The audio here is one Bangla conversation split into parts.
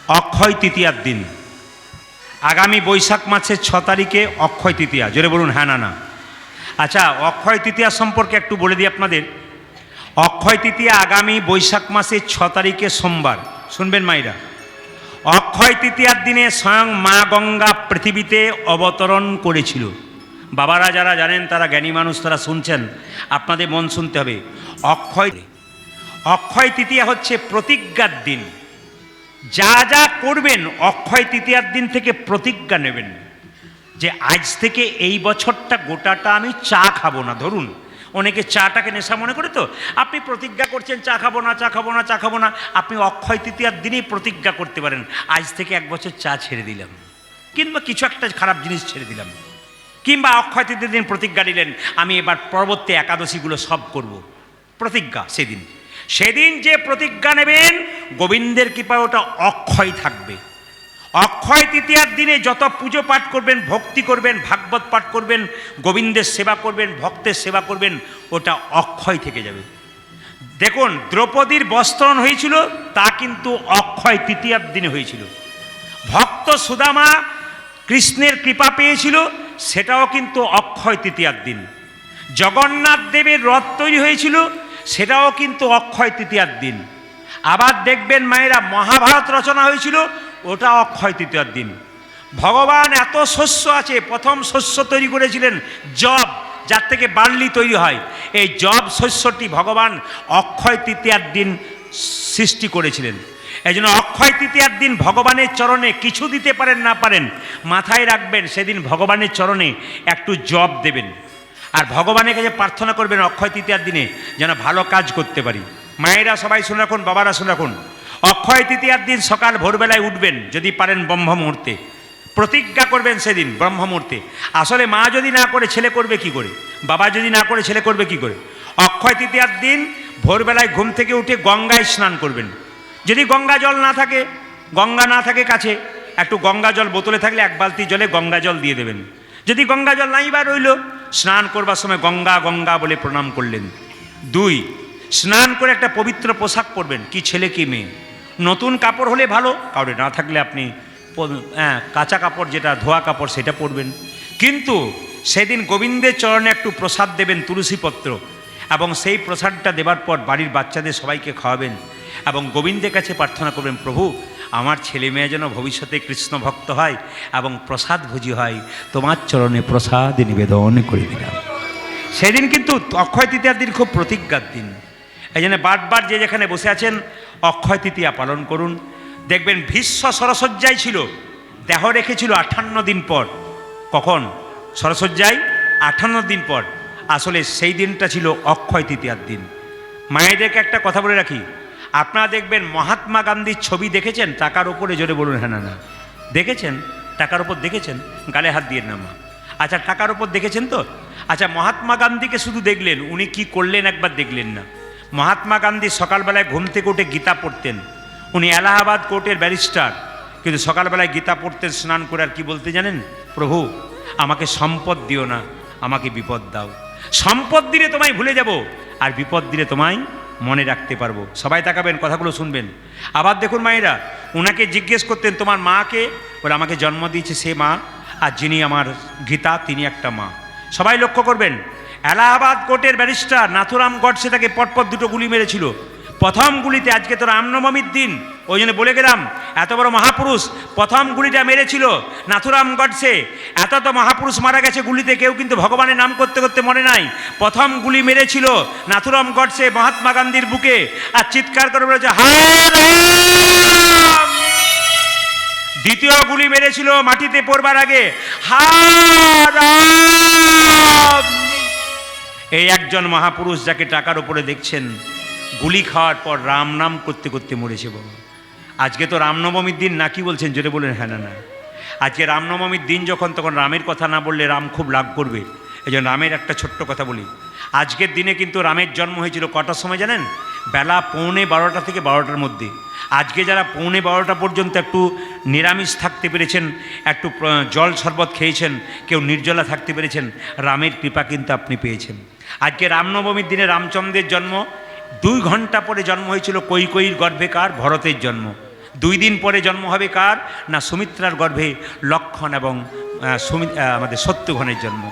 অক্ষয় তৃতীয়ার দিন, আগামী বৈশাখ মাসের 6 তারিখে অক্ষয় তৃতীয়া। জোরে বলুন হ্যাঁ না না। আচ্ছা, অক্ষয় তৃতীয়া সম্পর্কে একটু বলে দিই আপনাদের। অক্ষয় তৃতীয়া আগামী বৈশাখ মাসের 6 তারিখে সোমবার। শুনবেন মাইরা, অক্ষয় তৃতীয়ার দিনে স্বয়ং মা গঙ্গা পৃথিবীতে অবতরণ করেছিল। বাবারা যারা জানেন, তারা জ্ঞানী মানুষ, তারা শুনছেন, আপনাদের মন শুনতে হবে। অক্ষয় তৃতীয়া হচ্ছে প্রতিজ্ঞার দিন। যা যা করবেন অক্ষয় তৃতীয়ার দিন থেকে প্রতিজ্ঞা নেবেন যে আজ থেকে এই বছরটা গোটাটা আমি চা খাবো না। ধরুন অনেকে চাটাকে নেশা মনে করে, তো আপনি প্রতিজ্ঞা করছেন চা খাবো না, চা খাবো না, চা খাবো না। আপনি অক্ষয় তৃতীয়ার দিনেই প্রতিজ্ঞা করতে পারেন, আজ থেকে 1 বছর চা ছেড়ে দিলাম, কিংবা কিছু একটা খারাপ জিনিস ছেড়ে দিলাম। কিংবা অক্ষয় তৃতীয়ার দিন প্রতিজ্ঞা নিলেন, আমি এবার পরবর্তী একাদশীগুলো সব করব। প্রতিজ্ঞা সেদিন যে প্রতিজ্ঞা নেবেন, গোবিন্দের কৃপায় ওটা অক্ষয় থাকবে। অক্ষয় তৃতীয়ার দিনে যত পুজো পাঠ করবেন, ভক্তি করবেন, ভাগবত পাঠ করবেন, গোবিন্দের সেবা করবেন, ভক্তের সেবা করবেন, ওটা অক্ষয় থেকে যাবে। দেখুন, দ্রৌপদীর বস্ত্রহরণ হয়েছিল, তা কিন্তু অক্ষয় তৃতীয়ার দিনে হয়েছিল। ভক্ত সুদামা কৃষ্ণের কৃপা পেয়েছিল, সেটাও কিন্তু অক্ষয় তৃতীয়ার দিন। জগন্নাথ দেবের রথ তৈরি হয়েছিল, সেটাও কিন্তু অক্ষয় তৃতীয়ার দিন। আবার দেখবেন মায়েরা, মহাভারত রচনা হয়েছিল, ওটা অক্ষয় তৃতীয়ার দিন। ভগবান এত শস্য আছে, প্রথম শস্য তৈরি করেছিলেন জব, যার থেকে বার্লি তৈরি হয়। এই জব শস্যটি ভগবান অক্ষয় তৃতীয়ার দিন সৃষ্টি করেছিলেন। এই জন্য অক্ষয় তৃতীয়ার দিন ভগবানের চরণে কিছু দিতে পারেন না পারেন, মাথায় রাখবেন সেদিন ভগবানের চরণে একটু জব দেবেন, আর ভগবানের কাছে প্রার্থনা করবেন অক্ষয় তৃতীয়ার দিনে যেন ভালো কাজ করতে পারি। মায়েরা সবাই শুনে রাখুন, বাবারা শুনে রাখুন, অক্ষয় তৃতীয়ার দিন সকাল ভোরবেলায় উঠবেন, যদি পারেন ব্রহ্ম মুহূর্তে। প্রতিজ্ঞা করবেন সেদিন ব্রহ্ম মুহূর্তে। আসলে মা যদি না করে ছেলে করবে কি করে, বাবা যদি না করে ছেলে করবে কি করে? অক্ষয় তৃতীয়ার দিন ভোরবেলায় ঘুম থেকে উঠে গঙ্গায় স্নান করবেন। যদি গঙ্গা জল না থাকে, গঙ্গা না থাকে কাছে, একটু গঙ্গা জল বোতলে থাকলে 1 বালতি জলে গঙ্গা জল দিয়ে দেবেন। যদি গঙ্গা জল নাই বা রইল, স্নান করবার সময় গঙ্গা গঙ্গা বলে প্রণাম করলেন। 2, স্নান করে একটা পবিত্র পোশাক পরবেন, কি ছেলে কি মেয়ে। নতুন কাপড় হলে ভালো, কাউরে না থাকলে আপনি কাঁচা কাপড়, যেটা ধোয়া কাপড়, সেটা পরবেন। কিন্তু সেদিন গোবিন্দের চরণে একটু প্রসাদ দেবেন, তুলসী পত্র, এবং সেই প্রসাদটা দেবার পর বাড়ির বাচ্চাদের সবাইকে খাওয়াবেন এবং গোবিন্দের কাছে প্রার্থনা করবেন, প্রভু আমার ছেলে মেয়ে যেন ভবিষ্যতে কৃষ্ণ ভক্ত হয় এবং প্রসাদ ভোজি হয়, তোমার চরণে প্রসাদ নিবেদন করে দিলাম। সেদিন কিন্তু অক্ষয় তৃতীয়ার দিন খুব প্রতিজ্ঞার দিন। এই জন্য বারবার যে যেখানে বসে আছেন অক্ষয় তৃতীয়া পালন করুন। দেখবেন ভীষ্ম সরসজ্জায় ছিল, দেহ রেখেছিল 58 দিন পর। কখন সরসজ্জায়? 58 দিন পর। আসলে সেই দিনটা ছিল অক্ষয় তৃতীয়ার দিন। মায়েদেরকে একটা কথা বলে রাখি, আপনারা দেখবেন মহাত্মা গান্ধীর ছবি দেখেছেন টাকার ওপরে? জোরে বলুন হ্যাঁ না না। দেখেছেন? টাকার ওপর দেখেছেন? গালে হাত দিয়ে না মা। আচ্ছা, টাকার ওপর দেখেছেন তো? আচ্ছা, মহাত্মা গান্ধীকে শুধু দেখলেন, উনি কি করলেন একবার দেখলেন না। মহাত্মা গান্ধী সকালবেলায় ঘুম থেকে উঠে গীতা পড়তেন। উনি এলাহাবাদ কোর্টের ব্যারিস্টার, কিন্তু সকালবেলায় গীতা পড়তেন স্নান করে। আর কি বলতে জানেন? প্রভু আমাকে সম্পদ দিও না, আমাকে বিপদ দাও। সম্পদ দিলে তোমায় ভুলে যাব, আর বিপদ দিলে তোমায় মনে রাখতে পারবো। সবাই তাকাবেন, কথাগুলো শুনবেন। আবার দেখুন মায়েরা, ওনাকে জিজ্ঞেস করতেন তোমার মাকে, বলে আমাকে জন্ম দিয়েছে সে মা, আর যিনি আমার গীতা তিনি একটা মা। সবাই লক্ষ্য করবেন, এলাহাবাদ কোর্টের ব্যারিস্টার নাথুরাম গডসে তাকে পরপর 2টো গুলি মেরেছিল। প্রথম গুলিতে, আজকে তো রামনবমীর দিন, ওই জন্য বলে গেলাম, এত বড় মহাপুরুষ প্রথম গুলিটা মেরেছিল নাথুরাম গডসে। এত তো মহাপুরুষ মারা গেছে গুলিতে, কেউ কিন্তু ভগবানের নাম করতে করতে মনে নাই। প্রথম গুলি মেরেছিল নাথুরাম গডসে মহাত্মা গান্ধীর বুকে, আর চিৎকার করে বলেছে হায় রাম। দ্বিতীয় গুলি মেরেছিল মাটিতে পড়বার আগে, হায় রাম। এই একজন মহাপুরুষ যাকে টাকার উপরে দেখছেন, গুলি খাওয়ার পর রাম নাম করতে করতে মরেছে বাবা। আজকে তো রামনবমীর দিন, না কি বলছেন? জোরে বলেন হ্যাঁ না না। আজকে রামনবমীর দিন যখন, তখন রামের কথা না বললে রাম খুব রাগ করবে। এই জন্য রামের একটা ছোট্ট কথা বলি। আজকের দিনে কিন্তু রামের জন্ম হয়েছিল কটার সময় জানেন? বেলা 11:15 থেকে 12টার মধ্যে। আজকে যারা 11:15 পর্যন্ত একটু নিরামিষ থাকতে পেরেছেন, একটু জল শরবত খেয়েছেন, কেউ নির্জলা থাকতে পেরেছেন, রামের কৃপা কিন্তু আপনি পেয়েছেন। আজকে রামনবমীর দিনে রামচন্দ্রের জন্ম। 2 ঘন্টা পরে জন্ম হয়েছিল কৈকেয়ীর গর্ভে কার? ভরতের জন্ম। 2 দিন পরে জন্ম হবে কার না সুমিত্রার গর্ভে লক্ষণ এবং আমাদের শত্রুঘ্নের জন্ম।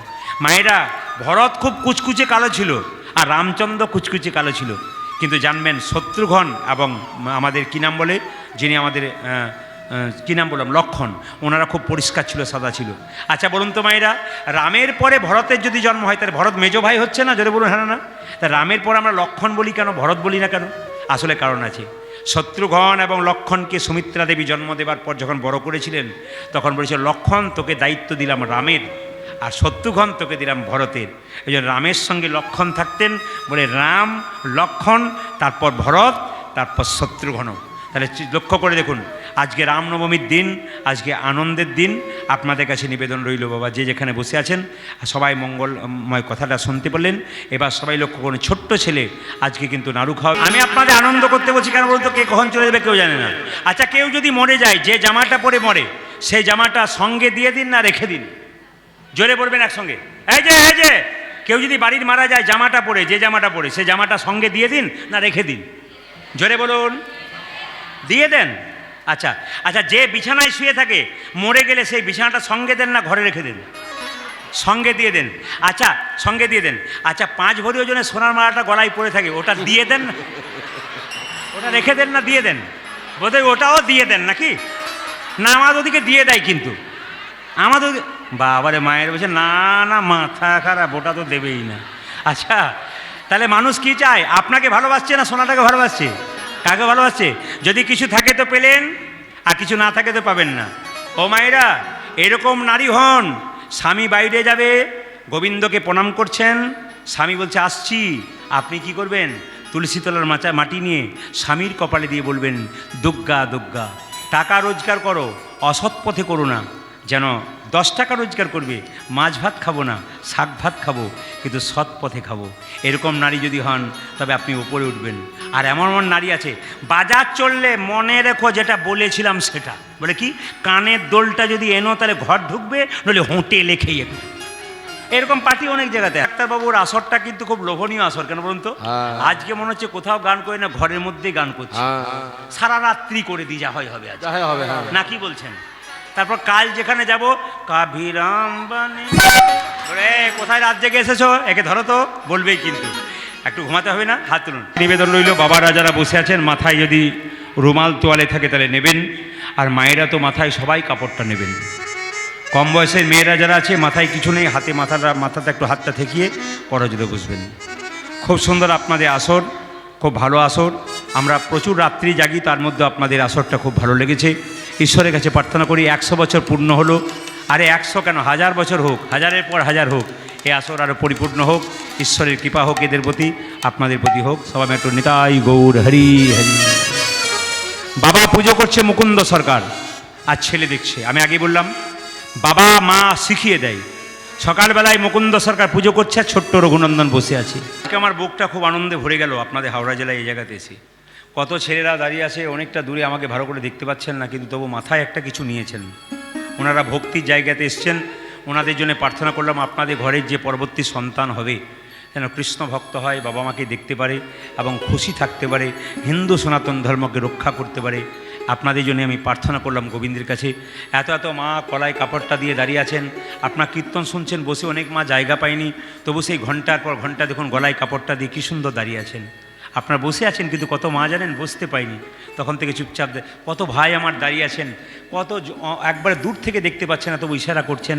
মায়েরা ভরত খুব কুচকুচে কালো ছিল আর রামচন্দ্র কুচকুচে কালো ছিল, কিন্তু জানবেন শত্রুঘ্ন এবং আমাদের কী নাম বলে যিনি আমাদের কী নাম বললাম লক্ষণ, ওনারা খুব পরিষ্কার ছিল, সাদা ছিল। আচ্ছা বলুন তো মায়েরা, রামের পরে ভরতের যদি জন্ম হয় তাহলে ভরত মেজো ভাই হচ্ছে না? জোরে বলুন হ্যাঁ না? তা রামের পর আমরা লক্ষণ বলি কেন, ভরত বলি না কেন? আসলে কারণ আছে। শত্রুঘ্ন এবং লক্ষণকে সুমিত্রা দেবী জন্ম দেবার পর যখন বড় করেছিলেন তখন বলেছিল লক্ষণ তোকে দায়িত্ব দিলাম রামের, আর শত্রুঘ্ন তোকে দিলাম ভরতের। এই জন্য রামের সঙ্গে লক্ষণ থাকতেন বলে রাম লক্ষণ, তারপর ভরত, তারপর শত্রুঘ্ন। তাহলে লক্ষ্য করে দেখুন, আজকে রামনবমীর দিন, আজকে আনন্দের দিন। আপনাদের কাছে নিবেদন রইল বাবা, যে যেখানে বসে আছেন সবাই মঙ্গলময় কথাটা শুনতে পারলেন। এবার সবাই লক্ষ্য করুন, ছোট্ট ছেলে আজকে কিন্তু নাড়ু খাওয়া। আমি আপনাদের আনন্দ করতে বলছি কেন বলতো, কে কখন চলে যাবে কেউ জানে না। আচ্ছা কেউ যদি মরে যায়, যে জামাটা পরে মরে সেই জামাটা সঙ্গে দিয়ে দিন না রেখে দিন? জোরে পড়বেন একসঙ্গে। এই যে কেউ যদি বাড়ির মারা যায় জামাটা পরে, যে জামাটা পরে সেই জামাটা সঙ্গে দিয়ে দিন না রেখে দিন? জোরে বলুন। দিয়ে দেন। আচ্ছা আচ্ছা, যে বিছানায় শুয়ে থাকে মরে গেলে সেই বিছানাটা সঙ্গে দেন না ঘরে রেখে দেন? সঙ্গে দিয়ে দেন। আচ্ছা সঙ্গে দিয়ে দেন। আচ্ছা 5 ভরি ওজনের সোনার মালাটা গলায় পড়ে থাকে, ওটা দিয়ে দেন? ওটা রেখে দেন না দিয়ে দেন? বোধহয় ওটাও দিয়ে দেন নাকি? না আমাদের ওদিকে দিয়ে দেয়, কিন্তু আমাদের বাবারে মায়ের বলছে না না মাথা খারাপ, ওটা তো দেবেই না। আচ্ছা তাহলে মানুষ কি চায়? আপনাকে ভালোবাসছে না সোনাটাকে ভালোবাসছে? কাকে ভালোবাসছে? যদি কিছু থাকে তো পেলেন, আর কিছু না থাকে তো পাবেন না। ও মায়েরা এরকম নারী হন, স্বামী বাইরে যাবে, গোবিন্দকে প্রণাম করছেন, স্বামী বলছে আসছি, আপনি কি করবেন? তুলসী তলার মাটি নিয়ে স্বামীর কপালে দিয়ে বলবেন দুর্গা দুর্গা। টাকা রোজগার করো, অসৎ পথে করো না। যেন 10 টাকা রোজগার করবে, মাছ ভাত খাবো না, শাক ভাত খাবো, কিন্তু সৎ পথে খাবো। এরকম নারী যদি হন তবে আপনি উপরে উঠবেন। আর এমন এমন নারী আছে, বাজার চললে মনে রেখো যেটা বলেছিলাম সেটা, বলে কি কানের দোলটা যদি এনো তাহলে ঘর ঢুকবে, নইলে হোটেলে খেয়ে। এরকম পার্টি অনেক জায়গাতে। ডাক্তারবাবুর আসরটা কিন্তু খুব লোভনীয় আসর, কেন বলুন তো? আজকে মনে হচ্ছে কোথাও গান করে না, ঘরের মধ্যেই গান করছে, সারা রাত্রি করে দিয়ে যা হয় হবে আজ না, কি বলছেন? তারপর কাল যেখানে যাব কাভিরাম বানে, কোথায় রাত জেগে এসেছো, একে ধরো তো, বলবেই কিন্তু। একটু ঘুমাতে হবে না? হাত তুলুন। নিবেদন রইল, বাবারা যারা বসে আছেন মাথায় যদি রুমাল তোয়ালে থাকে তাহলে নেবেন, আর মায়েরা তো মাথায় সবাই কাপড়টা নেবেন। কম বয়সের মেয়েরা যারা আছে মাথায় কিছু নেই, হাতে মাথাতে একটু হাতটা ঠেকিয়ে করজোড়ে বসবেন। খুব সুন্দর আপনাদের আসর, খুব ভালো আসর। আমরা প্রচুর রাত্রি জাগি, তার মধ্যে আপনাদের আসরটা খুব ভালো লেগেছে। ঈশ্বরের কাছে প্রার্থনা করি 100 বছর পূর্ণ হলো, আরে 100 কেন, 1000 বছর হোক, 1000-এর পর 1000 হোক, এই আসর আরও পরিপূর্ণ হোক। ঈশ্বরের কৃপা হোক এদের প্রতি, আপনাদের প্রতি হোক। সবাই একটু নিতাই গৌর হরি হরি। বাবা পুজো করছে মুকুন্দ সরকার, আর ছেলে দেখছে। আমি আগে বললাম বাবা মা শিখিয়ে দেয়। সকালবেলায় মুকুন্দ সরকার পুজো করছে, আর ছোট্ট রঘুনন্দন বসে আছে। আমার বুকটা খুব আনন্দে ভরে গেল আপনাদের হাওড়া জেলায় এই জায়গাতে এসে। কত ছেলেরা দাঁড়িয়ে আছে, অনেকটা দূরে, আমাকে ভালো করে দেখতে পাচ্ছেন না, কিন্তু তবু মাথায় একটা কিছু নিয়েছেন। ওনারা ভক্তির জায়গাতে এসছেন। ওনাদের জন্য প্রার্থনা করলাম আপনাদের ঘরের যে পরবর্তী সন্তান হবে যেন কৃষ্ণ ভক্ত হয়, বাবা মাকে দেখতে পারে এবং খুশি থাকতে পারে, হিন্দু সনাতন ধর্মকে রক্ষা করতে পারে। আপনাদের জন্য আমি প্রার্থনা করলাম গোবিন্দের কাছে। এত এত মা কলায় কাপড়টা দিয়ে দাঁড়িয়ে আছেন, আপনার কীর্তন শুনছেন বসে, অনেক মা জায়গা পায়নি, তবু সেই ঘন্টার পর ঘন্টা দেখুন গলায় কাপড়টা দিয়ে কী সুন্দর দাঁড়িয়ে আছেন। আপনারা বসে আছেন, কিন্তু কত মা জানেন বসতে পাইনি, তখন থেকে চুপচাপ। কত ভাই আমার দাঁড়িয়ে আছেন, কত একবারে দূর থেকে দেখতে পাচ্ছেন না, তবু ইশারা করছেন।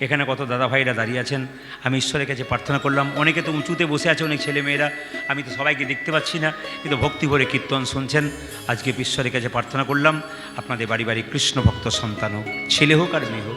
এখানে কত দাদা ভাইরা দাঁড়িয়ে আছেন। আমি ঈশ্বরের কাছে প্রার্থনা করলাম। অনেকে তো উঁচুতে বসে আছে, অনেক ছেলে মেয়েরা, আমি তো সবাইকে দেখতে পাচ্ছি না, কিন্তু ভক্তি ভরে কীর্তন শুনছেন। আজকে ঈশ্বরের কাছে প্রার্থনা করলাম আপনাদের বাড়ি বাড়ি কৃষ্ণ ভক্ত সন্তান হোক, ছেলে হোক আর মেয়ে হোক।